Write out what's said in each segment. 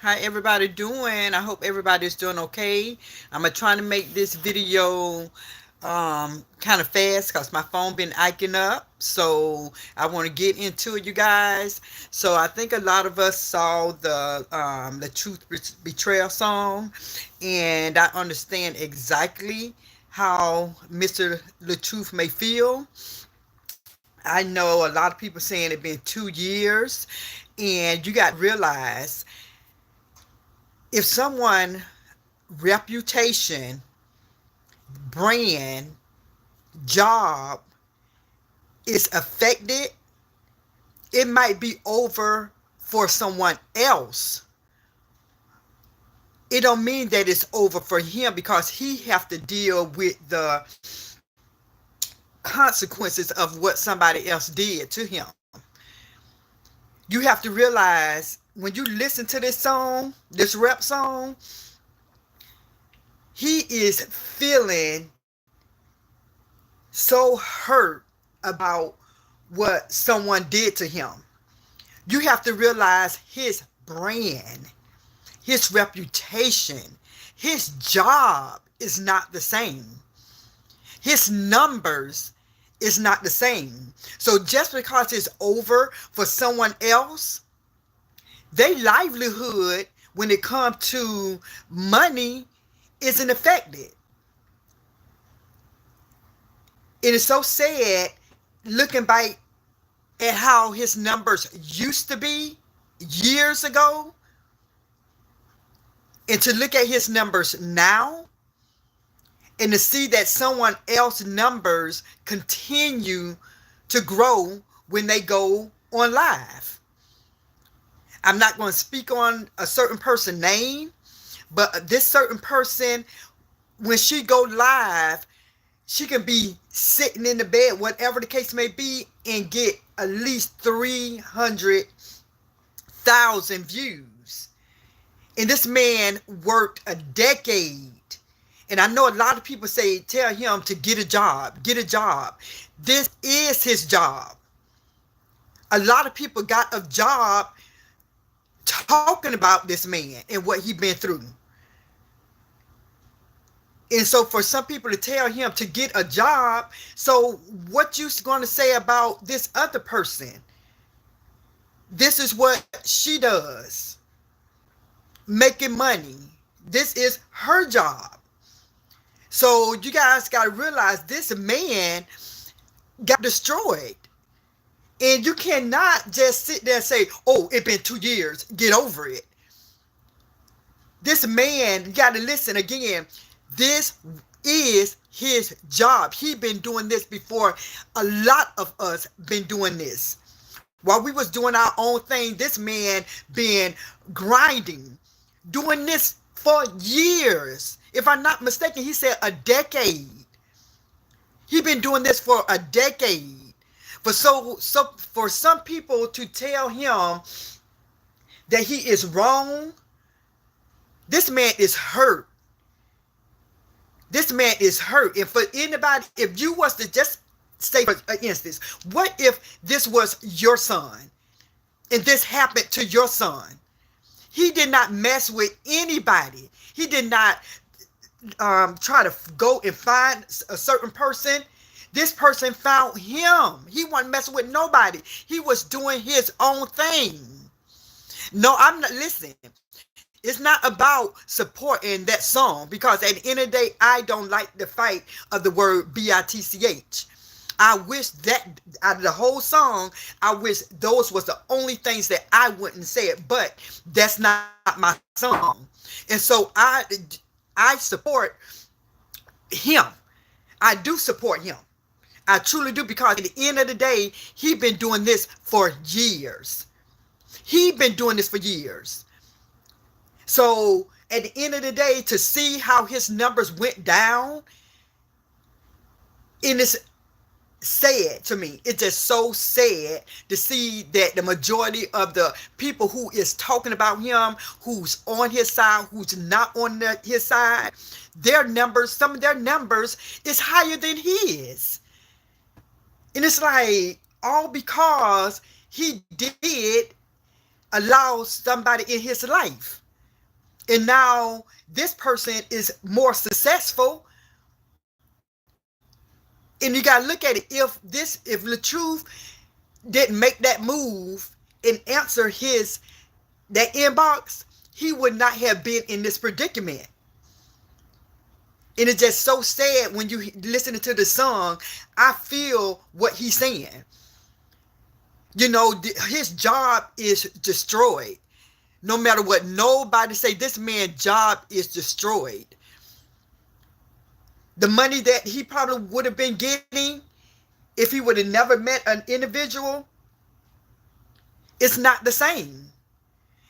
How everybody doing? I hope everybody's doing okay. I'm gonna try to make this video kind of fast because my phone been acting up. So I want to get into it, you guys. So I think a lot of us saw the Truth Betrayal song, and I understand exactly how Mr. Latruth may feel. I know a lot of people saying it's been 2 years, and you got to realize if someone reputation, brand, job is affected, it might be over for someone else. It don't mean that it's over for him because he have to deal with the consequences of what somebody else did to him. You have to realize when you listen to this song, this rap song, he is feeling so hurt about what someone did to him. You have to realize his brand, his reputation, his job is not the same. His numbers is not the same. So just because it's over for someone else, their livelihood when it comes to money isn't affected. It is so sad looking back at how his numbers used to be years ago and to look at his numbers now and to see that someone else's numbers continue to grow when they go on live. I'm not going to speak on a certain person's name, but this certain person, when she go live, she can be sitting in the bed, whatever the case may be, and get at least 300,000 views. And this man worked a decade. And I know a lot of people say, tell him to get a job, get a job. This is his job. A lot of people got a job talking about this man and what he been through. And so for some people to tell him to get a job, so what you going to say about this other person? This is what she does. Making money. This is her job. So you guys got to realize this man got destroyed. And you cannot just sit there and say, oh, it's been 2 years. Get over it. This man, you got to listen again. This is his job. He been doing this before a lot of us been doing this. While we was doing our own thing, this man been grinding, doing this for years. If I'm not mistaken, he said a decade. He been doing this for a decade. For some people to tell him that he is wrong, this man is hurt. This man is hurt. And for anybody, if you was to just say, for instance, what if this was your son and this happened to your son? He did not mess with anybody. He did not try to go and find a certain person. This person found him. He wasn't messing with nobody. He was doing his own thing. No, I'm not. Listen, it's not about supporting that song because at the end of the day, I don't like the fight of the word bitch. I wish that out of the whole song, I wish those was the only things that I wouldn't say it, but that's not my song. And so I support him. I do support him. I truly do because at the end of the day, he been doing this for years. He been doing this for years. So at the end of the day, to see how his numbers went down, and it's sad to me. It's just so sad to see that the majority of the people who is talking about him, who's on his side, who's not on his side, their numbers, some of their numbers is higher than his. And it's like, all because he did allow somebody in his life. And now this person is more successful. And you gotta look at it. If Latruth didn't make that move and answer his that inbox, he would not have been in this predicament. And it's just so sad when you listening to the song. I feel what he's saying. His job is destroyed. No matter what nobody say, this man's job is destroyed. The money that he probably would have been getting if he would have never met an individual, it's not the same.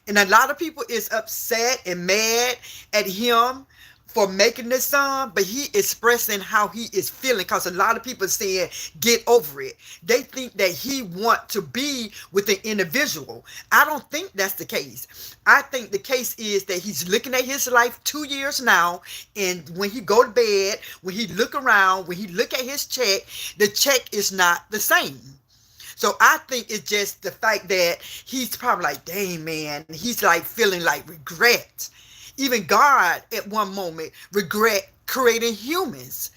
And a lot of people is upset and mad at him for making this song, but he expressing how he is feeling, because a lot of people saying get over it. They think that he want to be with an individual. I don't think that's the case. I think the case is that he's looking at his life 2 years now, and when he go to bed, when he look around, when he look at his check, the check is not the same. So I think it's just the fact that he's probably like, dang, man, he's like feeling like regret. Even God at one moment regret creating humans.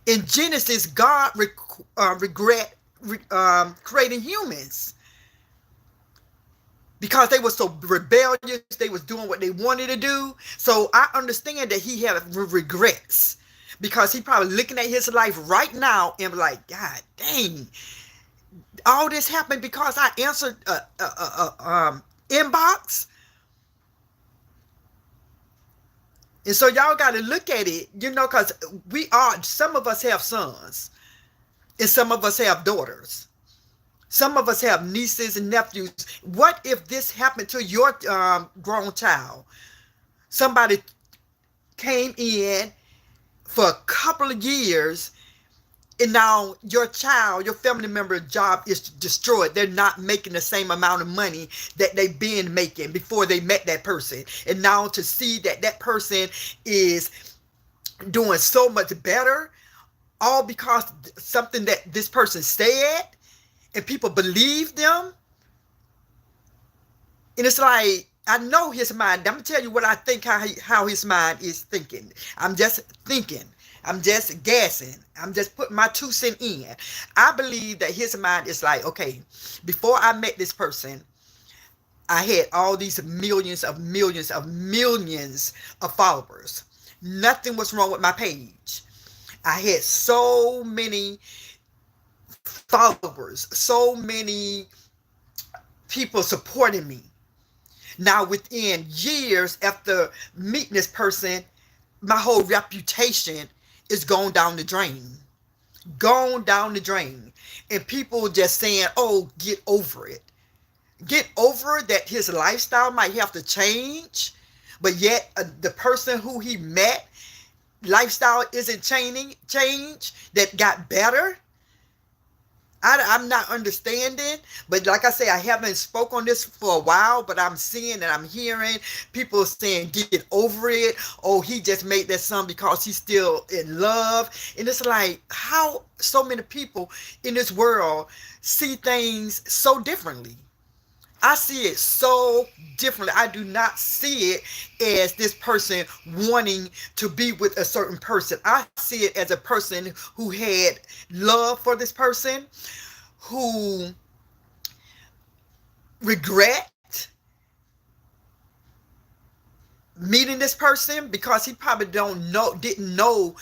In Genesis, God regret creating humans because they were so rebellious. They was doing what they wanted to do. So I understand that he had regrets, because he probably looking at his life right now and like, God dang, all this happened because I answered inbox. And so y'all got to look at it, because some of us have sons and some of us have daughters. Some of us have nieces and nephews. What if this happened to your grown child? Somebody came in for a couple of years, and now your child, your family member job is destroyed. They're not making the same amount of money that they've been making before they met that person. And now to see that that person is doing so much better, all because something that this person said and people believe them. And it's like, I know his mind. I'm going to tell you what I think, how his mind is thinking. I'm just thinking. I'm just guessing. I'm just putting my 2 cents in. I believe that his mind is like, okay, before I met this person, I had all these millions of followers. Nothing was wrong with my page. I had so many followers, so many people supporting me. Now, within years after meeting this person, my whole reputation is going down the drain. Gone down the drain. And people just saying, oh, get over it. Get over that his lifestyle might have to change, but yet the person who he met, lifestyle isn't that got better. I'm not understanding, but like I say, I haven't spoke on this for a while, but I'm seeing and I'm hearing people saying, get over it. Oh, he just made that song because he's still in love. And it's like, how so many people in this world see things so differently. I see it so differently. I do not see it as this person wanting to be with a certain person. I see it as a person who had love for this person, who regret meeting this person because he probably didn't know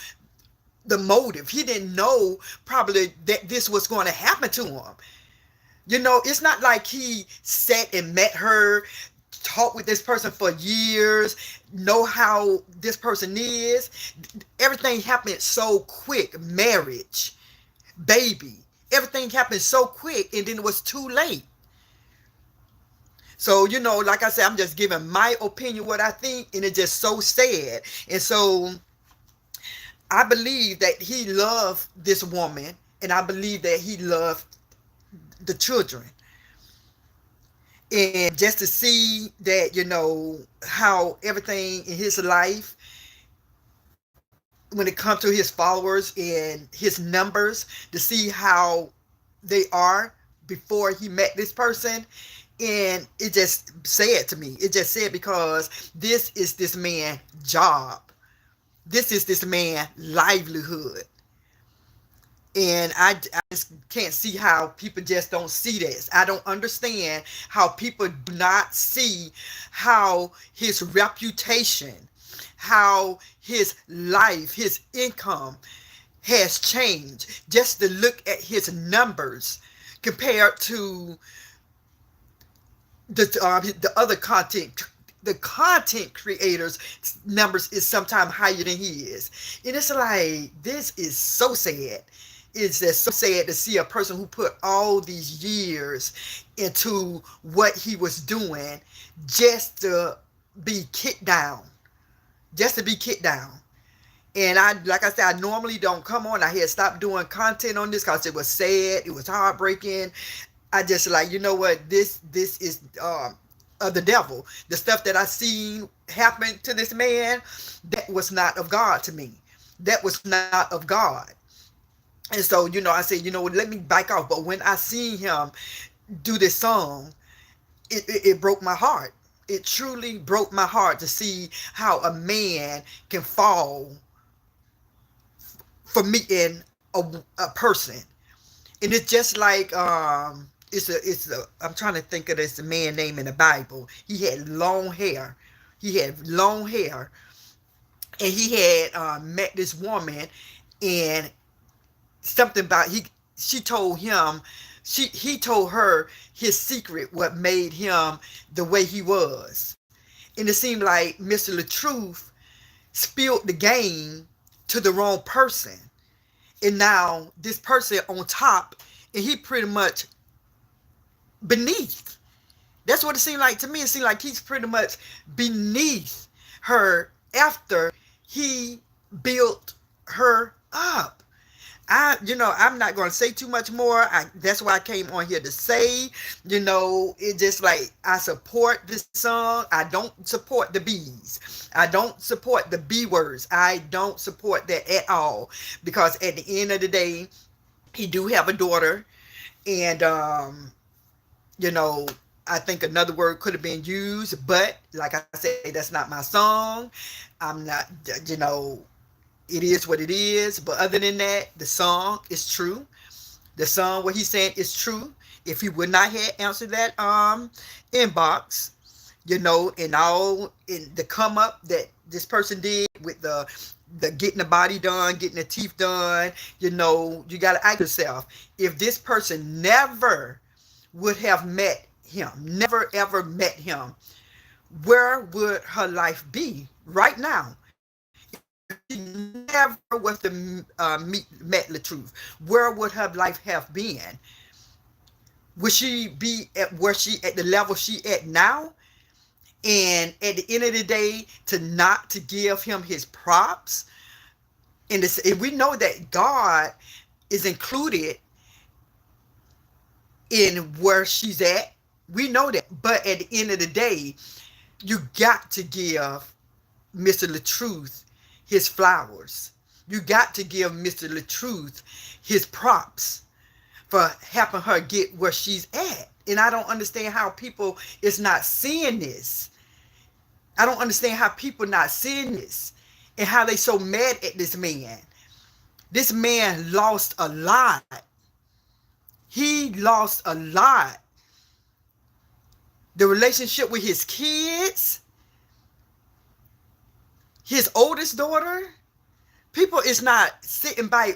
the motive. He didn't know probably that this was going to happen to him. It's not like he sat and met her, talked with this person for years, know how this person is. Everything happened so quick. Marriage, baby, everything happened so quick, and then it was too late. So, like I said, I'm just giving my opinion, what I think, and it's just so sad. And so I believe that he loved this woman, and I believe that he loved the children. And just to see that, how everything in his life, when it comes to his followers and his numbers, to see how they are before he met this person, And it just said to me, it just said, because this is this man job, this is this man livelihood. And I just can't see how people just don't see this. I don't understand how people do not see how his reputation, how his life, his income has changed. Just to look at his numbers compared to the other content, the content creators numbers is sometimes higher than he is. And it's like, this is so sad. It's just so sad to see a person who put all these years into what he was doing just to be kicked down, just to be kicked down. And I, like I said, I normally don't come on. I had stopped doing content on this because it was sad, it was heartbreaking. I just like, you know what, this is of the devil. The stuff that I seen happen to this man, that was not of God to me. That was not of God. And so, you know, I said, you know what, let me back off. But when I seen him do this song, it broke my heart. It truly broke my heart to see how a man can fall for meeting a person. And it's just like it's a I'm trying to think of this man name in the Bible. He had long hair. He had long hair, and he had met this woman, and something about she told him, he told her his secret, what made him the way he was. And it seemed like Mr. Latruth spilled the game to the wrong person. And now this person on top, and he pretty much beneath. That's what it seemed like to me. It seemed like he's pretty much beneath her after he built her up. I'm not going to say too much more. That's why I came on here to say, it just like, I support this song. I don't support the B's. I don't support the B words. I don't support that at all. Because at the end of the day, he do have a daughter. And, I think another word could have been used. But like I said, that's not my song. I'm not, it is what it is. But other than that, the song is true. The song, what he's saying, is true. If he would not have answered that inbox, and all in the come up that this person did with the getting the body done, getting the teeth done, you got to ask yourself, if this person never would have met him, never ever met him, where would her life be right now? She never was to met Latruth, where would her life have been? Would she be at at the level she at now? And at the end of the day, to give him his props, and we know that God is included in where she's at. We know that, but at the end of the day, you got to give Mr. Latruth his flowers. You got to give Mr. Latruth his props for helping her get where she's at. And I don't understand how people is not seeing this. I don't understand how people not seeing this, and how they so mad at this man. This man lost a lot. He lost a lot. The relationship with his kids, his oldest daughter, people is not sitting by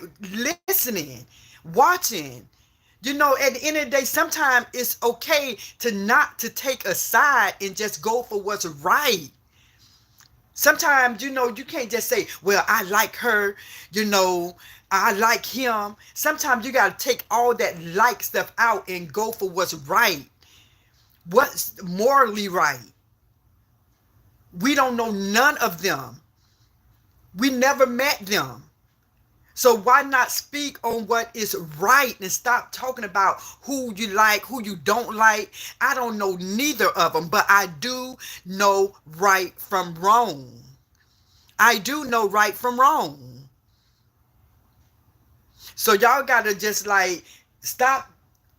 listening, watching. At the end of the day, sometimes it's okay to not to take a side and just go for what's right. Sometimes, you can't just say, well, I like her, I like him. Sometimes you got to take all that like stuff out and go for what's right. What's morally right. We don't know none of them. We never met them. So why not speak on what is right and stop talking about who you like, who you don't like? I don't know neither of them, but I do know right from wrong. I do know right from wrong. So y'all got to just like stop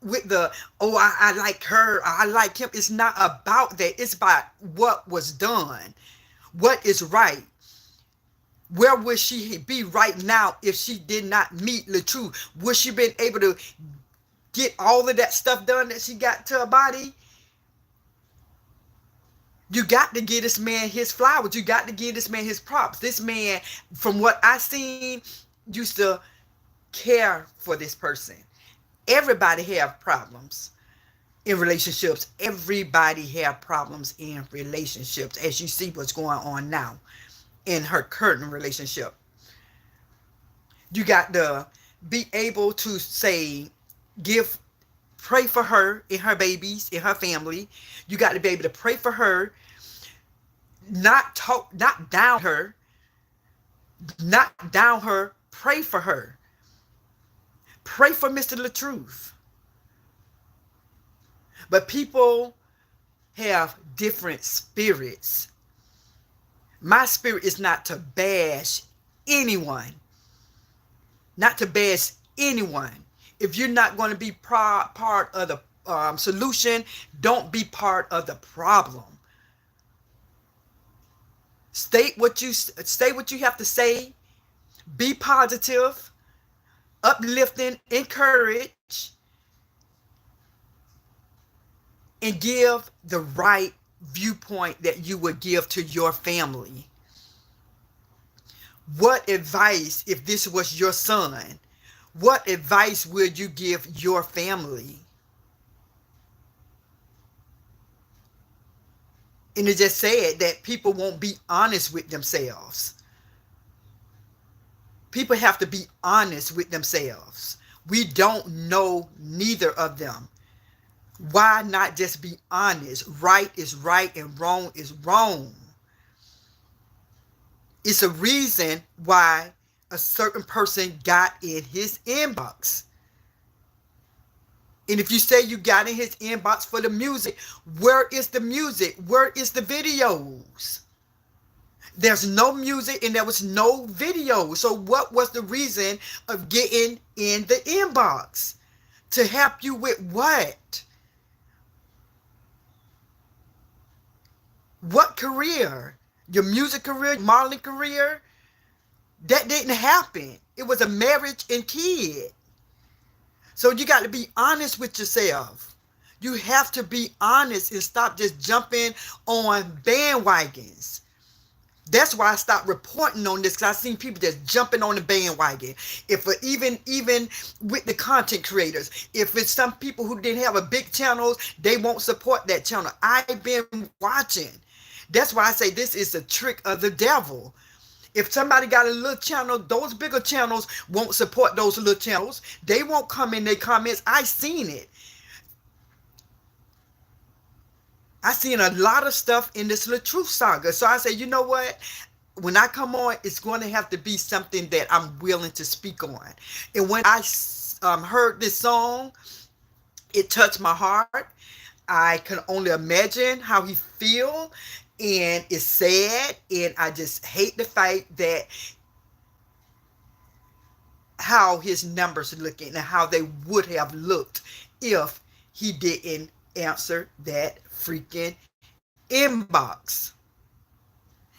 with the, oh, I like her, I like him. It's not about that. It's about what was done, what is right. Where would she be right now if she did not meet Latruth? Would she been able to get all of that stuff done that she got to her body? You got to give this man his flowers. You got to give this man his props. This man, from what I seen, used to care for this person. Everybody have problems in relationships. Everybody have problems in relationships, as you see what's going on now in her current relationship. You got to be able to say, give, pray for her and her babies and her family. You got to be able to pray for her, not talk, not down her, not down her. Pray for her. Pray for Mr. Latruth. But people have different spirits. My spirit is not to bash anyone. Not to bash anyone. If you're not going to be part of the solution, don't be part of the problem. State what you have to say. Be positive, uplifting, encourage, and give the right viewpoint that you would give to your family. What advice, if this was your son, what advice would you give your family? And it just said that people won't be honest with themselves. People have to be honest with themselves. We don't know neither of them. Why not just be honest? Right is right and wrong is wrong. It's a reason why a certain person got in his inbox. And if you say you got in his inbox for the music, where is the music? Where is the videos? There's no music and there was no video. So what was the reason of getting in the inbox? To help you with what? What career? Your music career, modeling career? That didn't happen. It was a marriage and kid. So you got to be honest with yourself. You have to be honest and stop just jumping on bandwagons. That's why I stopped reporting on this, because I've seen people just jumping on the bandwagon. If even with the content creators, if it's some people who didn't have a big channels, they won't support that channel. I've been watching. That's why I say this is a trick of the devil. If somebody got a little channel, those bigger channels won't support those little channels. They won't come in their comments. I seen it. I seen a lot of stuff in this Latruth saga. So I say, you know what? When I come on, it's going to have to be something that I'm willing to speak on. And when I heard this song, it touched my heart. I can only imagine how he feel. And it's sad. And I just hate the fact that how his numbers are looking and how they would have looked if he didn't answer that freaking inbox.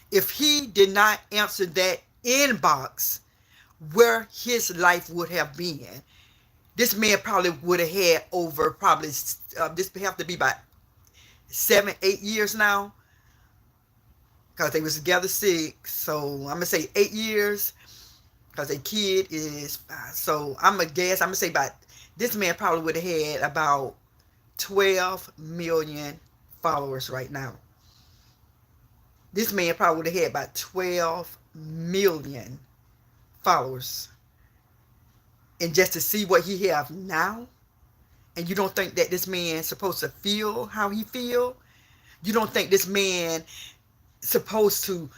If he did not answer that inbox, where his life would have been. This man probably would have had over this have to be about 7, 8 years now, because they was together 6. So I'm gonna say 8 years, because a kid is 5. So I'm gonna say about, this man probably would have had about 12 million followers right now. This man probably would have had about 12 million followers. And just to see what he have now, and you don't think that this man supposed to feel how he feel? You don't think this man supposed to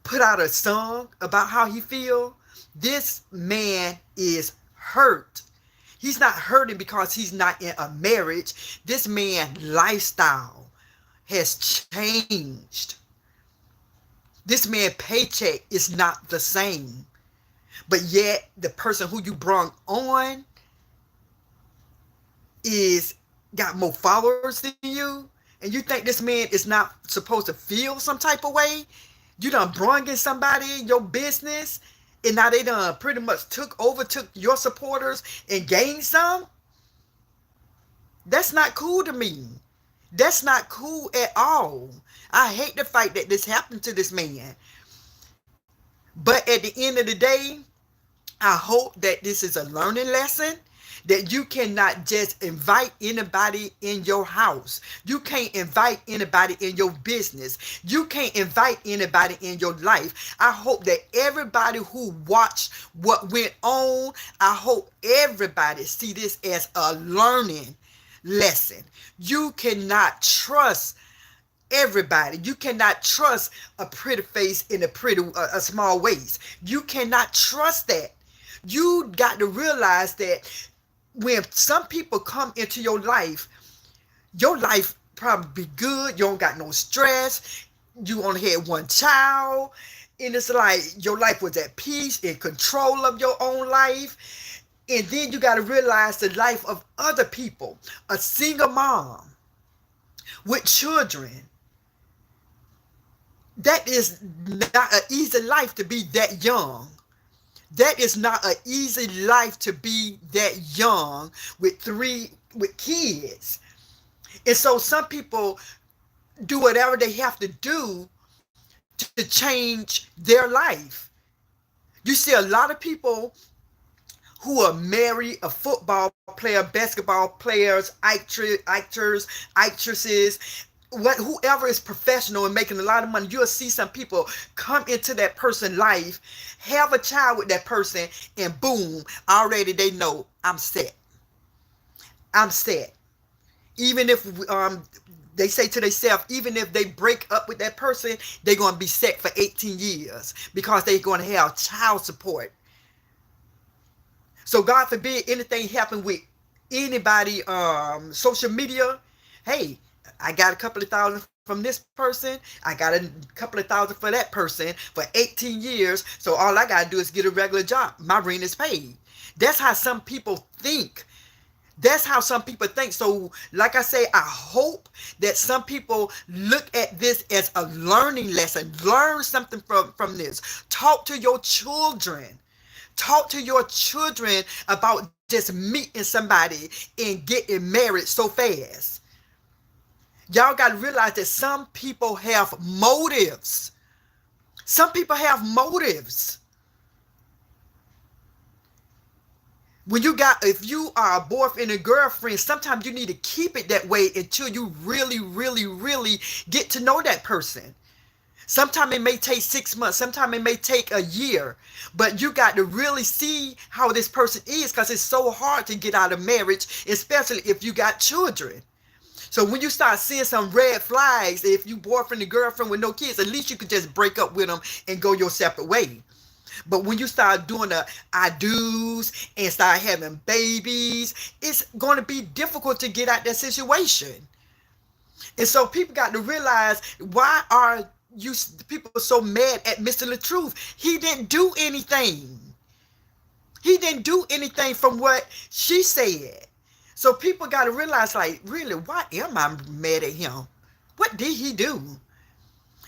put out a song about how he feel? This man is hurt. He's not hurting because he's not in a marriage. This man's lifestyle has changed. This man's paycheck is not the same. But yet, the person who you brung on is got more followers than you, and you think this man is not supposed to feel some type of way. You done brung in somebody in your business, and now they done pretty much took your supporters and gained some. That's not cool to me. That's not cool at all. I hate the fact that this happened to this man. But at the end of the day, I hope that this is a learning lesson, that you cannot just invite anybody in your house. You can't invite anybody in your business. You can't invite anybody in your life. I hope that everybody who watched what went on, I hope everybody see this as a learning lesson. You cannot trust everybody. You cannot trust a pretty face in a small waist. You cannot trust that. You got to realize that when some people come into your life probably be good. You don't got no stress. You only had one child. And it's like your life was at peace, in control of your own life. And then you got to realize the life of other people. A single mom with children. That is not an easy life to be that young. That is not an easy life to be that young with kids. And so some people do whatever they have to do to change their life. You see a lot of people who are married, a football player, basketball players, actresses, whoever is professional and making a lot of money. You'll see some people come into that person's life, have a child with that person, and boom, already they know I'm set. I'm set. Even if they say to themselves, even if they break up with that person, they're going to be set for 18 years because they're going to have child support. So God forbid anything happen with anybody social media. Hey, I got a couple of thousand from this person. I got a couple of thousand for that person for 18 years. So all I got to do is get a regular job. My rent is paid. That's how some people think. That's how some people think. So like I say, I hope that some people look at this as a learning lesson. Learn something from this. Talk to your children. Talk to your children about just meeting somebody and getting married so fast. Y'all got to realize that some people have motives. Some people have motives. If you are a boyfriend and girlfriend, sometimes you need to keep it that way until you really, really, really get to know that person. Sometimes it may take 6 months. Sometimes it may take a year. But you got to really see how this person is, because it's so hard to get out of marriage, especially if you got children. So when you start seeing some red flags, if you boyfriend and girlfriend with no kids, at least you could just break up with them and go your separate way. But when you start doing the I do's and start having babies, it's going to be difficult to get out that situation. And so people got to realize, why are you people so mad at Mr. Latruth? He didn't do anything. He didn't do anything from what she said. So people got to realize, like, really, why am I mad at him? What did he do?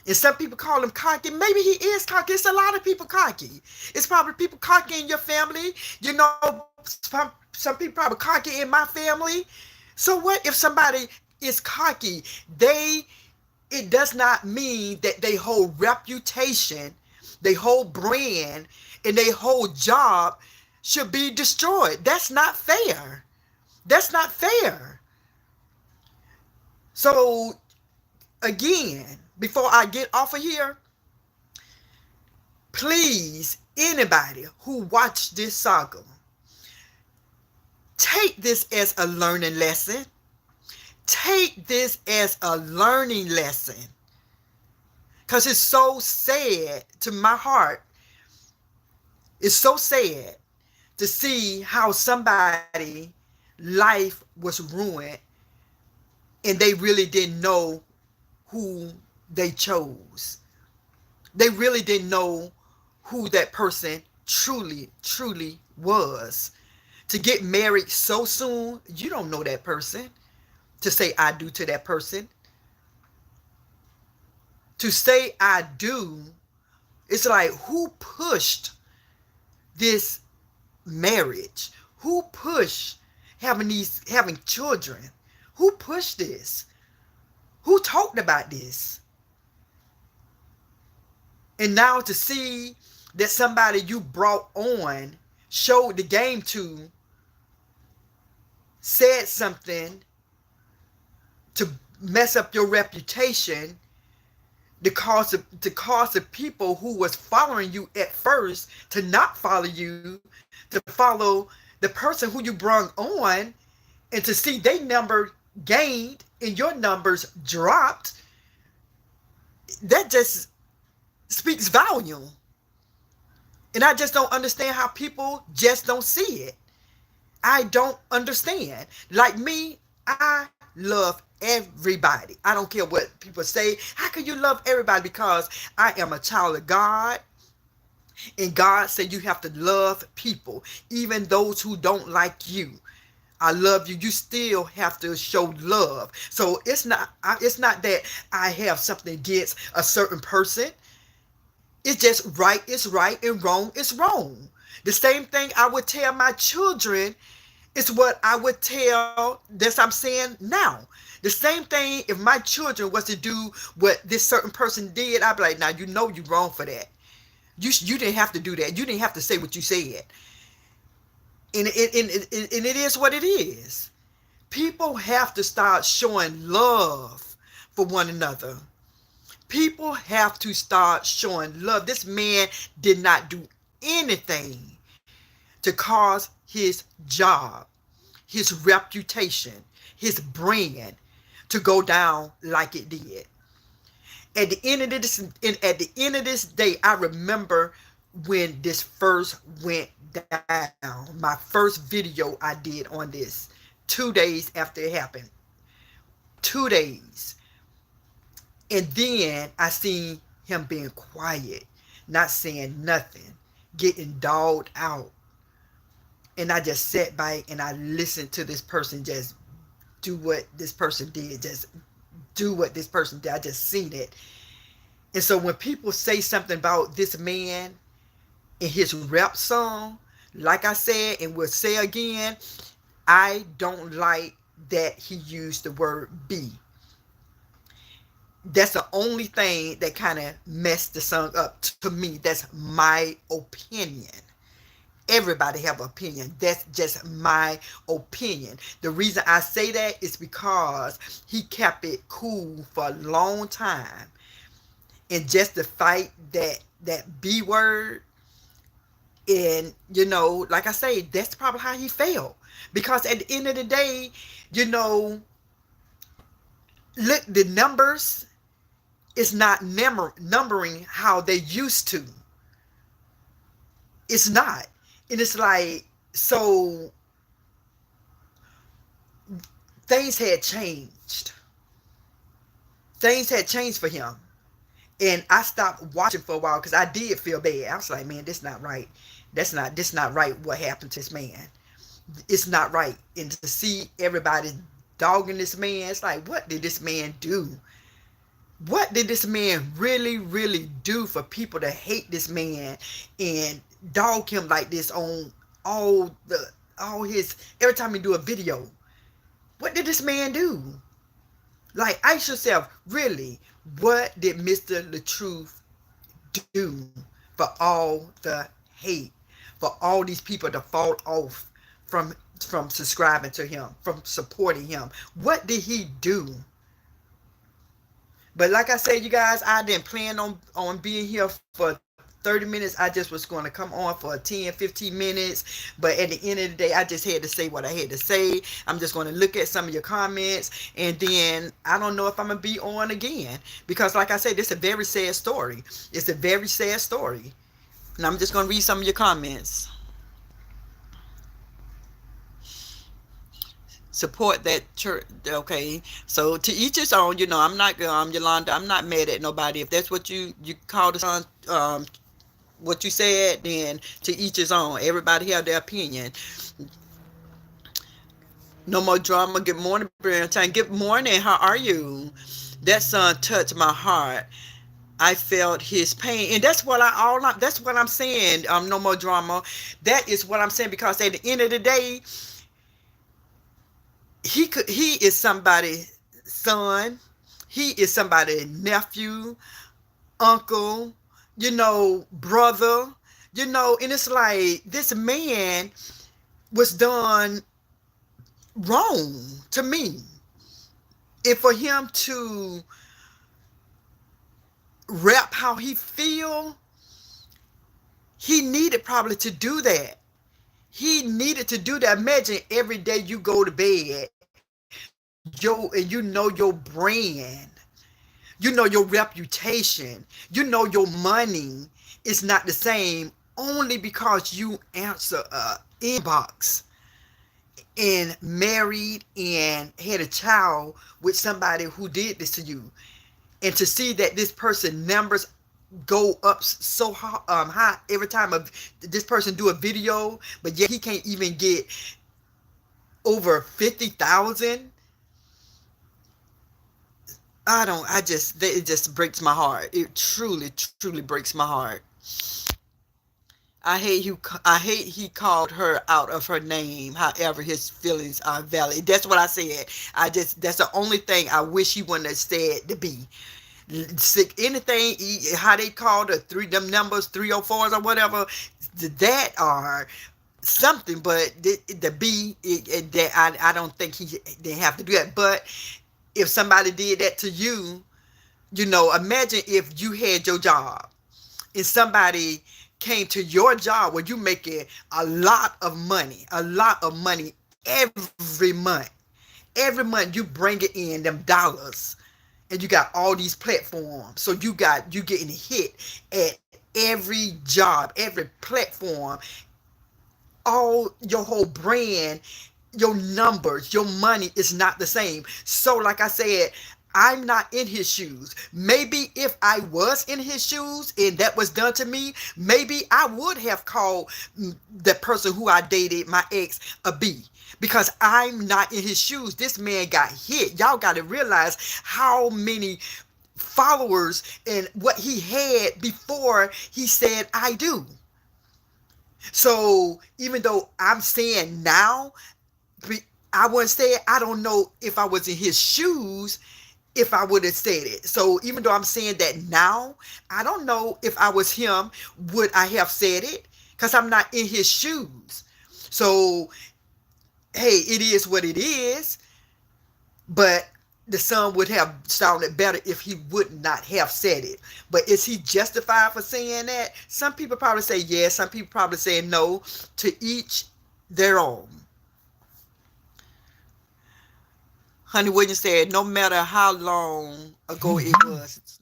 And some people call him cocky. Maybe he is cocky. It's a lot of people cocky. It's probably people cocky in your family. You know, some people probably cocky in my family. So what if somebody is cocky? It does not mean that their whole reputation, their whole brand, and their whole job should be destroyed. That's not fair. That's not fair. So, again, before I get off of here, please, anybody who watched this saga, take this as a learning lesson. Take this as a learning lesson. Because it's so sad to my heart. It's so sad to see how somebody's life was ruined and they really didn't know who they chose. They really didn't know who that person truly, truly was. To get married so soon, you don't know that person. To say I do to that person. To say I do, it's like who pushed this marriage? Who pushed having children? Who pushed this? Who talked about this? And now to see that somebody you brought on, showed the game to, said something to mess up your reputation, to cause the people who was following you at first to not follow you, to follow the person who you brung on, and to see their number gained and your numbers dropped. That just speaks volume. And I just don't understand how people just don't see it. I don't understand. Like me, I love everybody. I don't care what people say. How can you love everybody? Because I am a child of God. And God said you have to love people, even those who don't like you. I love you. You still have to show love. So it's not that I have something against a certain person. It's just right is right and wrong is wrong. The same thing I would tell my children is what I would tell, this I'm saying now. The same thing if my children was to do what this certain person did, I'd be like, now you know you're wrong for that. You didn't have to do that. You didn't have to say what you said. And it is what it is. People have to start showing love for one another. People have to start showing love. This man did not do anything to cause his job, his reputation, his brand to go down like it did. At the end of this day, I remember when this first went down. My first video I did on this, 2 days after it happened. 2 days. And then I seen him being quiet, not saying nothing, getting dogged out. And I just sat back and I listened to this person just do what this person did. Just do what this person did. I just seen it. And so when people say something about this man in his rap song, like I said and will say again, I don't like that he used the word be. That's the only thing that kind of messed the song up to me. That's my opinion. Everybody have an opinion. That's just my opinion. The reason I say that is because he kept it cool for a long time. And just to fight that B word, and like I say, that's probably how he felt. Because at the end of the day, look, the numbers is not numbering how they used to. It's not. And it's like, so things had changed. Things had changed for him. And I stopped watching for a while because I did feel bad. I was like, man, this not right. This not right what happened to this man. It's not right. And to see everybody dogging this man, it's like, what did this man do? What did this man really, really do for people to hate this man and dog him like this on all his, every time he do a video? What did this man do? Like, ask yourself, really, what did Mr. Latruth do for all the hate, for all these people to fall off from subscribing to him, from supporting him? What did he do? But like I said, you guys, I didn't plan on being here for 30 minutes. I just was going to come on for 10, 15 minutes. But at the end of the day, I just had to say what I had to say. I'm just going to look at some of your comments. And then I don't know if I'm going to be on again. Because like I said, this is a very sad story. It's a very sad story. And I'm just going to read some of your comments. Support that church. Okay, so to each his own. I'm not Yolanda, I'm not mad at nobody. If that's what you called the son, what you said, then to each his own. Everybody have their opinion. No more drama. Good morning, Brandon. Good morning. How are you? That song touched my heart. I felt his pain, and that's what I'm saying. No more drama. That is what I'm saying, because at the end of the day, he is somebody's son. He is somebody's nephew, uncle, brother, and it's like this man was done wrong to me. And for him to rap how he feel, he needed probably to do that. He needed to do that. Imagine every day you go to bed, and you know your brand, you know your reputation, you know your money is not the same, only because you answer a inbox and married and had a child with somebody who did this to you. And to see that this person numbers go up so high every time this person do a video, but yet he can't even get over 50,000. It just breaks my heart. It truly, truly breaks my heart. I hate he called her out of her name. However, his feelings are valid. That's what I said. That's the only thing I wish he wouldn't have said to be. Sick anything, how they call them numbers 304s or whatever, that are something, but the B, that I don't think he they have to do that. But if somebody did that to you, imagine if you had your job and somebody came to your job where you making a lot of money every month you bring it in them dollars, and you got all these platforms, so you getting hit at every job, every platform, all your whole brand, your numbers, your money is not the same. So like I said, I'm not in his shoes. Maybe if I was in his shoes and that was done to me, maybe I would have called the person who I dated, my ex, a B. Because I'm not in his shoes. This man got hit. Y'all got to realize how many followers and what he had before he said I do. So even though I'm saying now, I wouldn't say it. I don't know if I was in his shoes if I would have said it. So even though I'm saying that now, I don't know if I was him, would I have said it? Because I'm not in his shoes. So, hey, it is what it is. But the son would have sounded better if he would not have said it. But is he justified for saying that? Some people probably say yes. Some people probably say no. To each their own. Honey Williams said, no matter how long ago it was,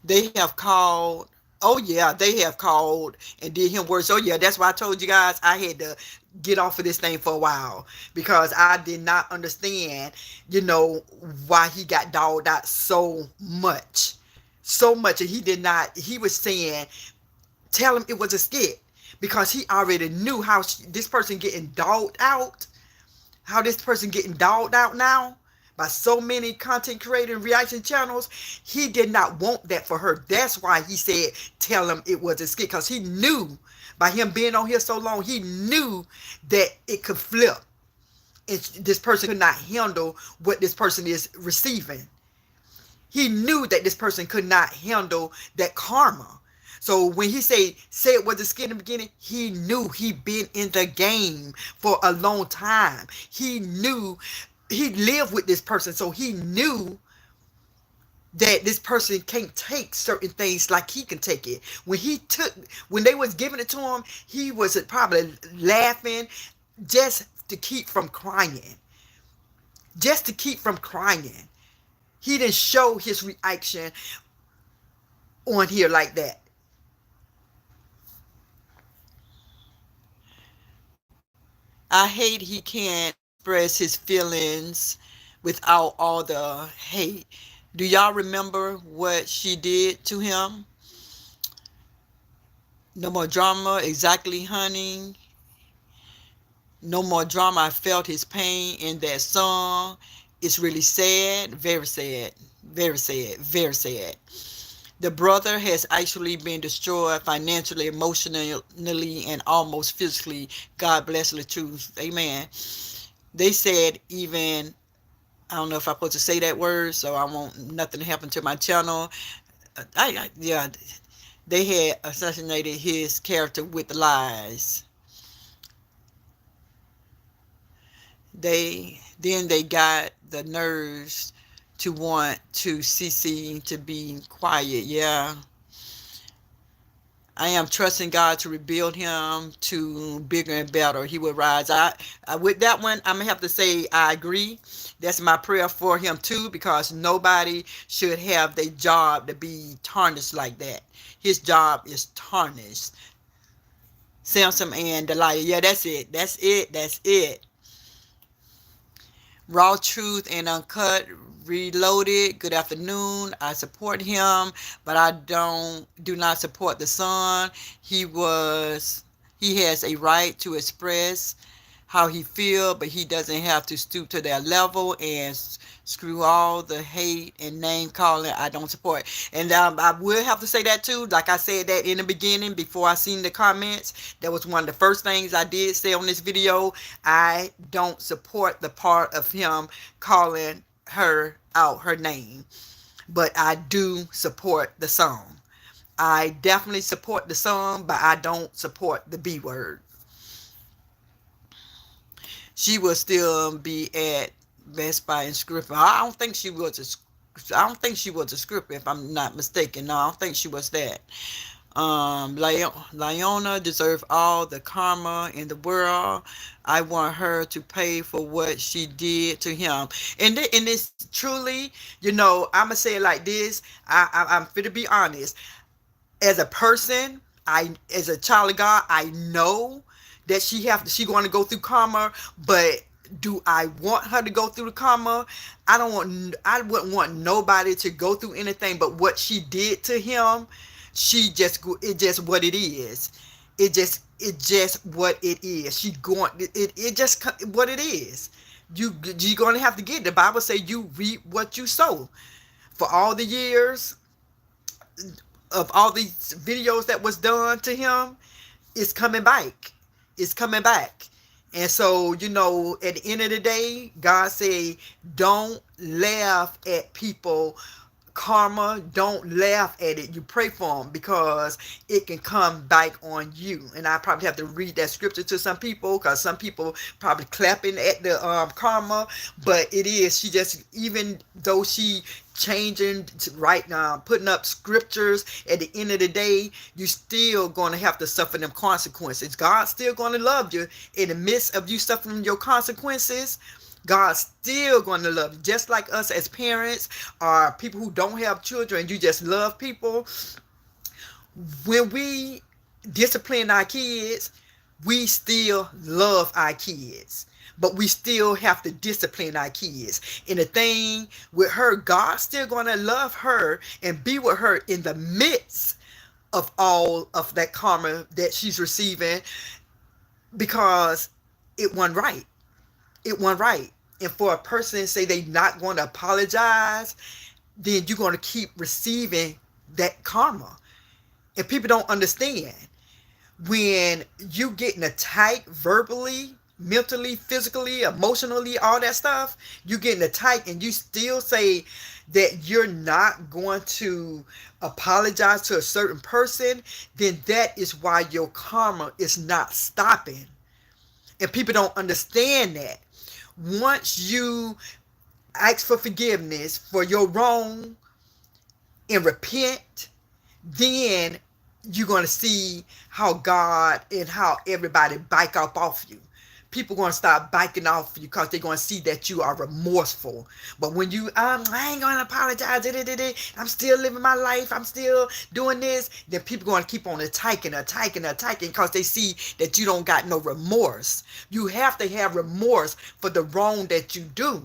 they have called. Oh yeah, they have called and did him worse. Oh yeah, that's why I told you guys I had to get off of this thing for a while, because I did not understand, why he got dogged out so much. So much. And he did not, he was saying, tell him it was a skit, because he already knew how this person getting dogged out, now by so many content creator and reaction channels. He did not want that for her. That's why he said tell him it was a skit, because he knew, by him being on here so long, he knew that it could flip, and this person could not handle what this person is receiving. He knew that this person could not handle that karma. So when he say it was a skit in the beginning, he knew he'd been in the game for a long time. He knew he lived with this person, so he knew that this person can't take certain things like he can take it. When they was giving it to him, he was probably laughing just to keep from crying. Just to keep from crying. He didn't show his reaction on here like that. I hate he can't express his feelings without all the hate. Do y'all remember what she did to him? No more drama, exactly, honey. No more drama. I felt his pain in that song. It's really sad, very sad, very sad, very sad. The brother has actually been destroyed financially, emotionally, and almost physically. God bless Latruth. Amen. They said even, I don't know if I'm supposed to say that word, so I want nothing to happen to my channel. Yeah, they had assassinated his character with lies. They got the nerves to want to CC to be quiet. Yeah, I am trusting God to rebuild him to bigger and better. He will rise. I with that one, I'm gonna have to say I agree. That's my prayer for him too, because nobody should have their job to be tarnished like that. His job is tarnished. Samson and Delilah. Yeah, that's it. That's it. That's it. Raw Truth and Uncut Reloaded. Good afternoon. I support him, but I do not support the son. He has a right to express how he feel, but he doesn't have to stoop to their level and screw all the hate and name calling. I don't support. And I will have to say that too. Like I said that in the beginning before I seen the comments. That was one of the first things I did say on this video. I don't support the part of him calling her out her name, but I do support the song. I definitely support the song, but I don't support the B word. She will still be at Best Buy in script. I don't think she was I don't think she was a script, if I'm not mistaken. No, I don't think she was that. Leona deserves all the karma in the world. I want her to pay for what she did to him. And this truly, I'm gonna say it like this. I'm fit to be honest. As a person, as a child of God, I know that she going to go through karma, but do I want her to go through the karma? I wouldn't want nobody to go through anything, but what she did to him, it just what it is. It just what it is. It just what it is. You're going to have to get. The Bible say you reap what you sow. For all the years of all these videos that was done to him, it's coming back. It's coming back. And so, at the end of the day, God say, don't laugh at people karma. Don't laugh at it. You pray for them, because it can come back on you. And I probably have to read that scripture to some people, because some people probably clapping at the karma. But it is, she just, even though she changing right now, putting up scriptures, at the end of the day, you still going to have to suffer them consequences. God's still going to love you in the midst of you suffering your consequences. God's still going to love you. Just like us as parents or people who don't have children, you just love people. When we discipline our kids, we still love our kids. But we still have to discipline our kids. And the thing with her, God's still going to love her and be with her in the midst of all of that karma that she's receiving, because it wasn't right. It wasn't right. And for a person to say they're not going to apologize, then you're going to keep receiving that karma. And people don't understand. When you getting attacked verbally, mentally, physically, emotionally, all that stuff, you getting attacked, and you still say that you're not going to apologize to a certain person, then that is why your karma is not stopping. And people don't understand that. Once you ask for forgiveness for your wrong and repent, then you're going to see how God and how everybody bike up off you. People going to start biking off you because they're going to see that you are remorseful. But when you, I ain't going to apologize, I'm still living my life, I'm still doing this, then people going to keep on attacking because they see that you don't got no remorse. You have to have remorse for the wrong that you do.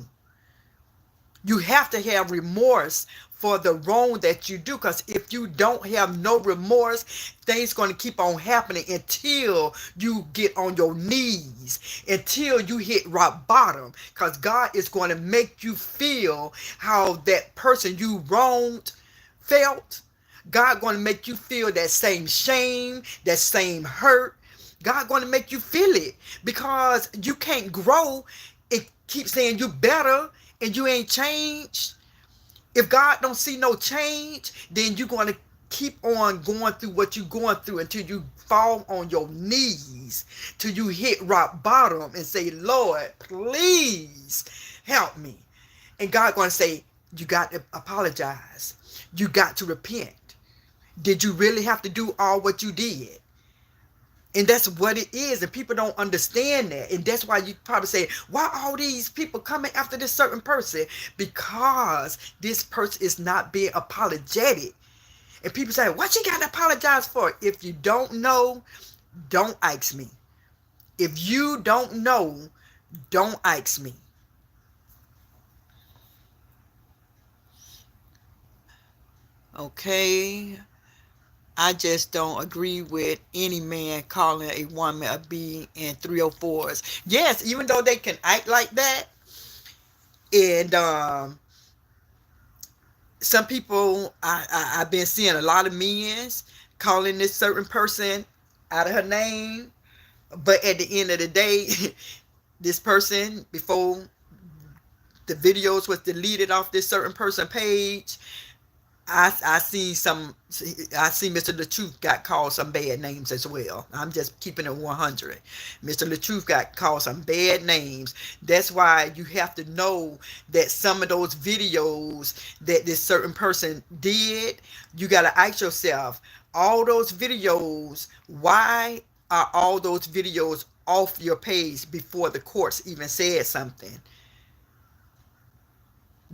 You have to have remorse for the wrong that you do. Because if you don't have no remorse, things going to keep on happening until you get on your knees, until you hit rock bottom. Because God is going to make you feel how that person you wronged felt. God going to make you feel that same shame, that same hurt. God going to make you feel it, because you can't grow and keep saying you better and you ain't changed. If God don't see no change, then you're going to keep on going through what you're going through until you fall on your knees, till you hit rock bottom and say, Lord, please help me. And God going to say, you got to apologize. You got to repent. Did you really have to do all what you did? And that's what it is. And people don't understand that. And that's why you probably say, why all these people coming after this certain person? Because this person is not being apologetic. And people say, what you got to apologize for? If you don't know, don't ask me. If you don't know, don't ask me. Okay. I just don't agree with any man calling a woman a B in 304s. Yes, even though they can act like that, and some people, I've been seeing a lot of men calling this certain person out of her name, but at the end of the day, this person, before the videos was deleted off this certain person page, I see Mr. Latruth got called some bad names as well. I'm just keeping it 100. Mr. Latruth got called some bad names. That's why you have to know that some of those videos that this certain person did, you got to ask yourself, all those videos, why are all those videos off your page before the courts even said something?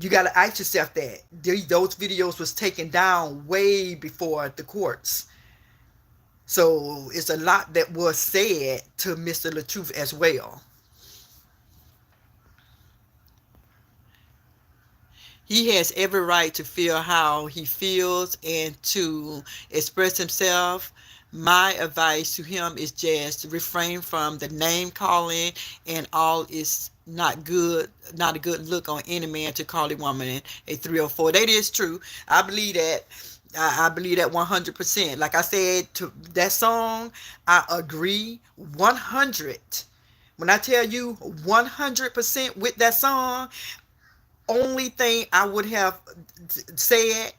You got to ask yourself that. Those videos was taken down way before the courts. So it's a lot that was said to Mr. Latruth as well. He has every right to feel how he feels and to express himself. My advice to him is just refrain from the name calling, and all is not good, not a good look on any man to call a woman a 304. That is true. I believe that. I believe that 100%. Like I said, to that song, I agree 100. When I tell you 100% with that song, only thing I would have said,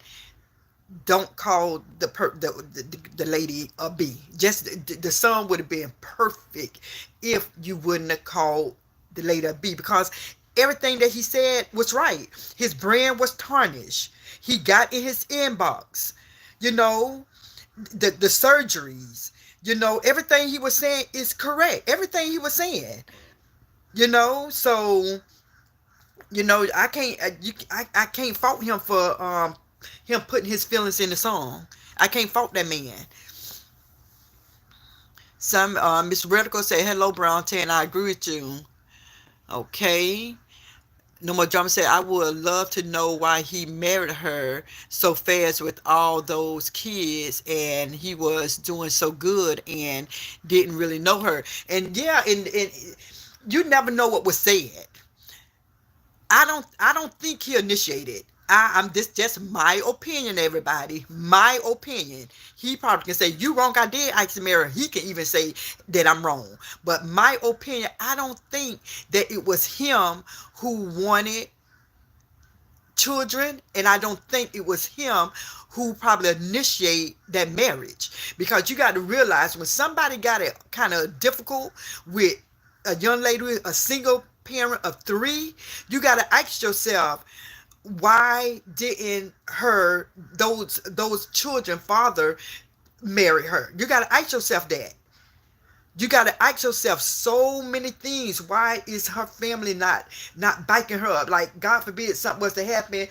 don't call the lady a B. Just the song would have been perfect if you wouldn't have called the lady a B, because everything that he said was right. His brand was tarnished. He got in his inbox, you know, the surgeries, you know, everything he was saying is correct. Everything he was saying, you know, so you know, I can't fault him for him putting his feelings in the song. I can't fault that man. Some Miss Redical said, hello Brown 10, I agree with you. Okay. No More Drama said, I would love to know why he married her so fast with all those kids, and he was doing so good and didn't really know her. And yeah, and you never know what was said. I don't think he initiated. I'm this just my opinion, everybody. My opinion. He probably can say you wrong. I did ask Mary. He can even say that I'm wrong. But my opinion, I don't think that it was him who wanted children, and I don't think it was him who probably initiate that marriage. Because you got to realize, when somebody got it kind of difficult with a young lady, a single parent of 3, you got to ask yourself, why didn't those children father marry her? You got to ask yourself that. You got to ask yourself so many things. Why is her family not backing her up? Like, God forbid something was to happen,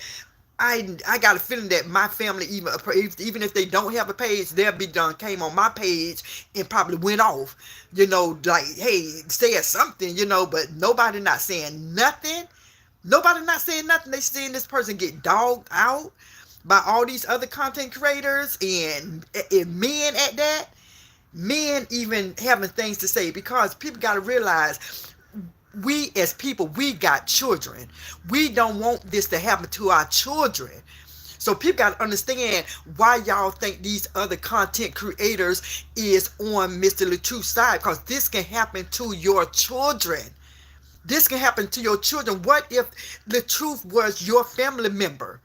I got a feeling that my family, even if they don't have a page, they'll be done came on my page and probably went off, you know, like, hey, say something, you know. But nobody not saying nothing. Nobody not saying nothing. They seeing this person get dogged out. by all these other content creators and men at that. Men even having things to say, because people got to realize, we as people, we got children. We don't want this to happen to our children. So people got to understand why y'all think these other content creators is on Mr. Latruth's side, because this can happen to your children. This can happen to your children. What if Latruth was your family member?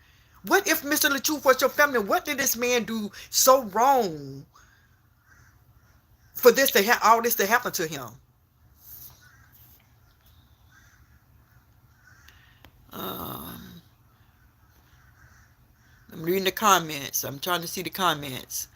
What if Mr. Latruth was your family? What did this man do so wrong for this to all this to happen to him? Um, I'm reading the comments. I'm trying to see the comments.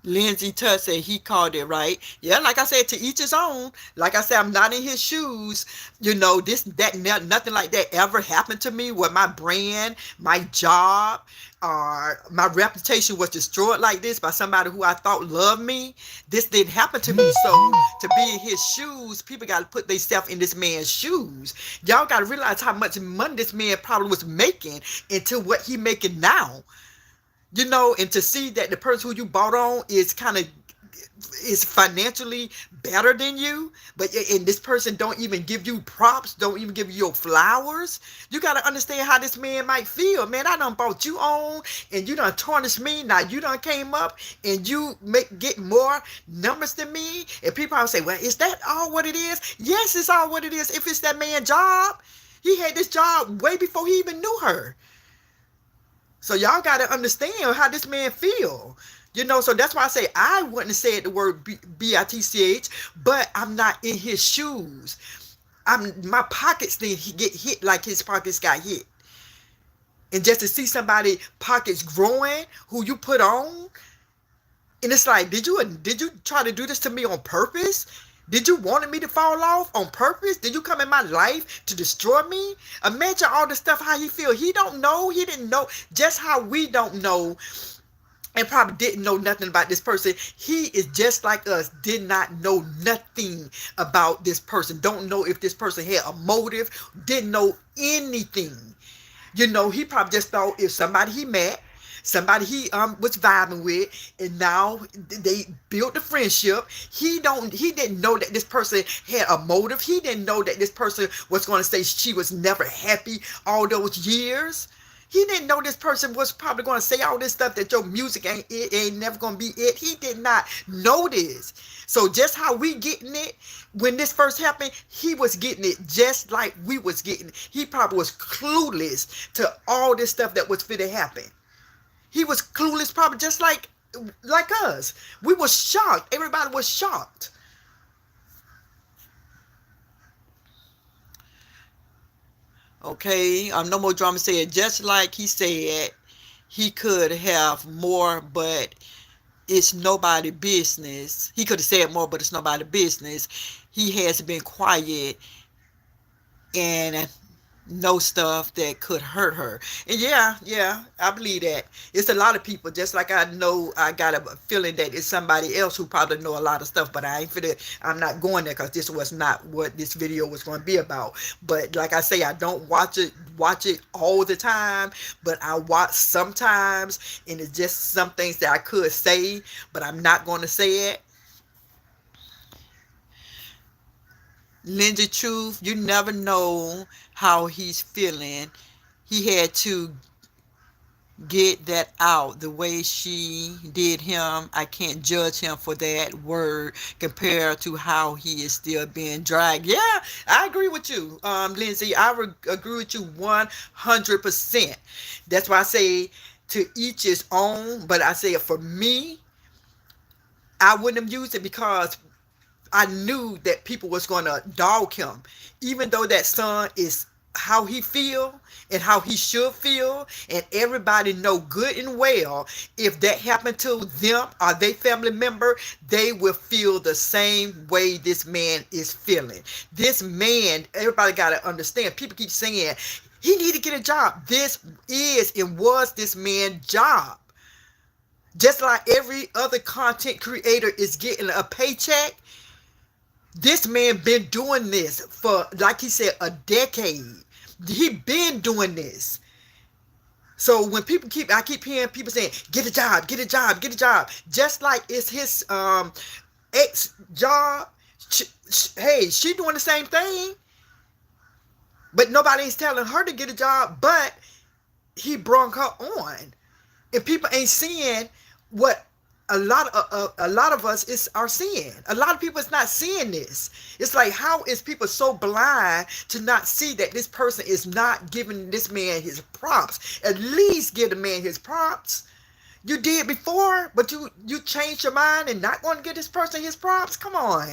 Lindsay Tutt said he called it right. Yeah, like I said, to each his own. Like I said, I'm not in his shoes. You know, nothing like that ever happened to me where my brand, my job, my reputation was destroyed like this by somebody who I thought loved me. This didn't happen to me. So to be in his shoes, people got to put themselves in this man's shoes. Y'all got to realize how much money this man probably was making into what he making now. You know, and to see that the person who you bought on is is financially better than you, but and this person don't even give you props, don't even give you your flowers. You got to understand how this man might feel. Man, I done bought you on and you done tarnished me. Now you done came up and you get more numbers than me. And people always say, well, is that all what it is? Yes, it's all what it is. If it's that man's job, he had this job way before he even knew her. So y'all got to understand how this man feel. You know, so that's why I say I wouldn't have said the word bitch, but I'm not in his shoes. My pockets didn't get hit like his pockets got hit. And just to see somebody pockets growing who you put on, and it's like, did you try to do this to me on purpose? Did you want me to fall off on purpose? Did you come in my life to destroy me? Imagine all the stuff, how he feel. He don't know. He didn't know. Just how we don't know and probably didn't know nothing about this person. He is just like us. Did not know nothing about this person. Don't know if this person had a motive. Didn't know anything. You know, he probably just thought if somebody he met, somebody he was vibing with, and now they built a friendship. He didn't know that this person had a motive. He didn't know that this person was going to say she was never happy all those years. He didn't know this person was probably going to say all this stuff that your music ain't never going to be it. He did not know this. So just how we getting it, when this first happened, he was getting it just like we was getting it. He probably was clueless to all this stuff that was fit to happen. He was clueless, probably just like us. We were shocked. Everybody was shocked. Okay, no more drama said, just like he said, he could have more, but it's nobody business. He could have said more, but it's nobody business. He has been quiet and know stuff that could hurt her. And yeah, I believe that. It's a lot of people, just like I know I got a feeling that it's somebody else who probably know a lot of stuff, but I'm not going there because this was not what this video was going to be about. But like I say, I don't watch it all the time, but I watch sometimes, and it's just some things that I could say, but I'm not going to say it. Lindsay Truth, you never know how he's feeling. He had to get that out the way she did him. I can't judge him for that word compared to how he is still being dragged. Yeah, I agree with you, Lindsay. I agree with you 100%. That's why I say to each his own, but I say for me, I wouldn't have used it because I knew that people was going to dog him, even though that son is how he feel and how he should feel, and everybody know good and well if that happened to them or their family member, they will feel the same way this man is feeling. This man, everybody got to understand, people keep saying he need to get a job. This is and was this man's job. Just like every other content creator is getting a paycheck, this man been doing this for, like he said, a decade. He been doing this. So when I keep hearing people saying, "Get a job, get a job, get a job," just like it's his ex job. Hey, she doing the same thing, but nobody's telling her to get a job. But he brung her on, and people ain't seeing what a lot of us are seeing. A lot of people is not seeing this. It's like, how is people so blind to not see that this person is not giving this man his props? At least give the man his props. You did before, but you changed your mind and not going to give this person his props. Come on,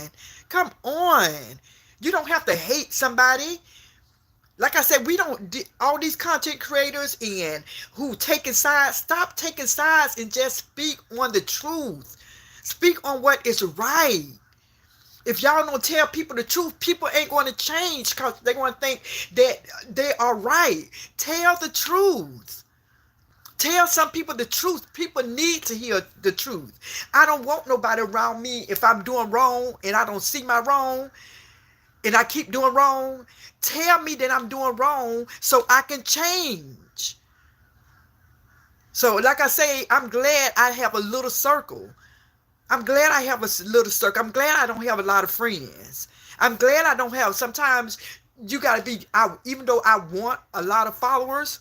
come on. You don't have to hate somebody. Like I said, we don't, all these content creators and who taking sides, stop taking sides and just speak on the truth. Speak on what is right. If y'all don't tell people the truth, people ain't going to change because they're going to think that they are right. Tell the truth. Tell some people the truth. People need to hear the truth. I don't want nobody around me if I'm doing wrong and I don't see my wrong and I keep doing wrong. Tell me that I'm doing wrong so I can change. So like I say, I'm glad I have a little circle. I'm glad I have a little circle. I'm glad I don't have a lot of friends. I'm glad I don't have, sometimes you got to be, even though I want a lot of followers,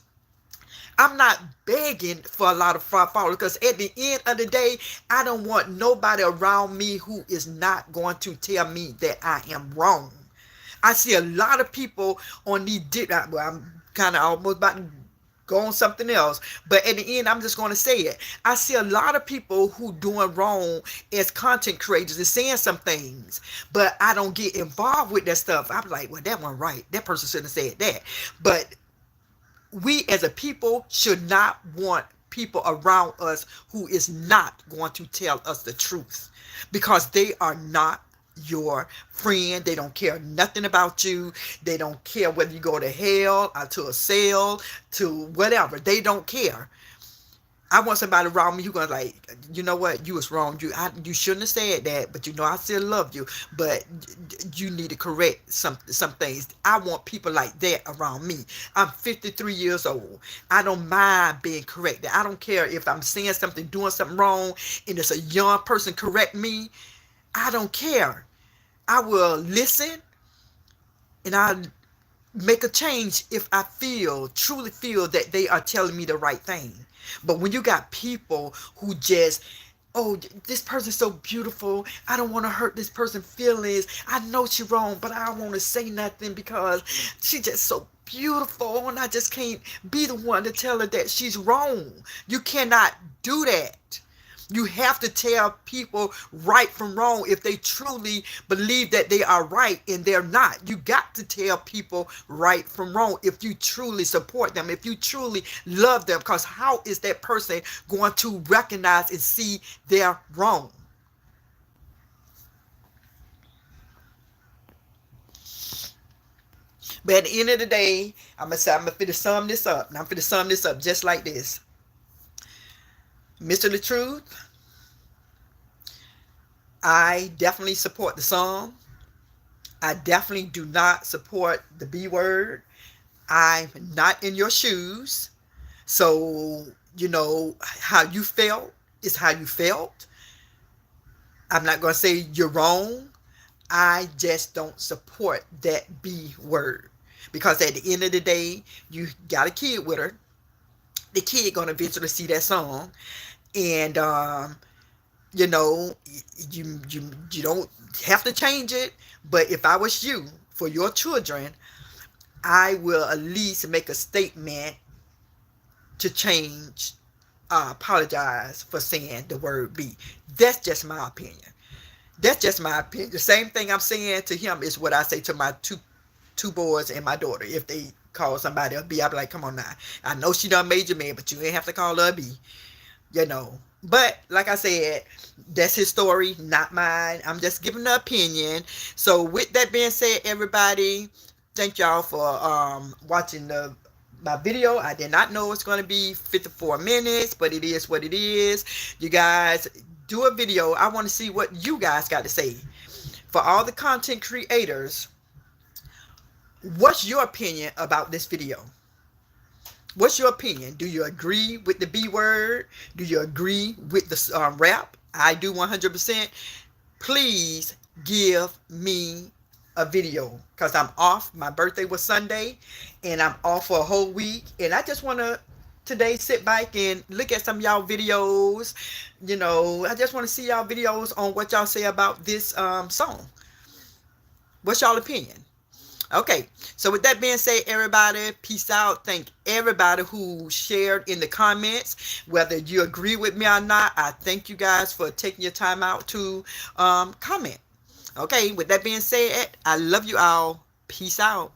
I'm not begging for a lot of followers because at the end of the day, I don't want nobody around me who is not going to tell me that I am wrong. I see a lot of people on these, well, I'm kind of almost about to go on something else, but at the end, I'm just going to say it. I see a lot of people who doing wrong as content creators and saying some things, but I don't get involved with that stuff. I'm like, well, that one right. That person shouldn't have said that. But we as a people should not want people around us who is not going to tell us the truth, because they are not your friend. They don't care nothing about you. They don't care whether you go to hell or to a cell, to whatever. They don't care. I want somebody around me who going like, you know what, you was wrong. You shouldn't have said that, but you know I still love you. But you need to correct some things. I want people like that around me. I'm 53 years old. I don't mind being corrected. I don't care if I'm saying something, doing something wrong, and it's a young person correct me. I don't care. I will listen, and I make a change if I truly feel that they are telling me the right thing. But when you got people who just, oh, this person's so beautiful, I don't want to hurt this person's feelings. I know she's wrong, but I don't want to say nothing because she's just so beautiful and I just can't be the one to tell her that she's wrong. You cannot do that. You have to tell people right from wrong if they truly believe that they are right and they're not. You got to tell people right from wrong if you truly support them, if you truly love them, because how is that person going to recognize and see they're wrong? But at the end of the day, I'm going to sum this up. And I'm going to sum this up just like this. Mr. Latruth, I definitely support the song. I definitely do not support the B word. I'm not in your shoes. So, you know, how you felt is how you felt. I'm not going to say you're wrong. I just don't support that B word. Because at the end of the day, you got a kid with her. The kid going to eventually see that song. And, you know, you don't have to change it. But if I was you, for your children, I will at least make a statement to change, apologize for saying the word be. That's just my opinion. That's just my opinion. The same thing I'm saying to him is what I say to my two boys and my daughter. If they call somebody a B, I'll be like, come on now. I know she done made you mad, but you ain't have to call her a B. You know. But like I said, that's his story, not mine. I'm just giving the opinion. So with that being said, everybody, thank y'all for watching my video. I did not know it's going to be 54 minutes, but it is what it is. You guys do a video. I want to see what you guys got to say. For all the content creators, what's your opinion about this video? What's your opinion? Do you agree with the B word? Do you agree with the rap? I do 100%. Please give me a video because I'm off. My birthday was Sunday and I'm off for a whole week. And I just want to today sit back and look at some of y'all videos. You know, I just want to see y'all videos on what y'all say about this song. What's y'all opinion? Okay, so with that being said, everybody, peace out. Thank everybody who shared in the comments. Whether you agree with me or not, I thank you guys for taking your time out to comment. Okay, with that being said, I love you all. Peace out.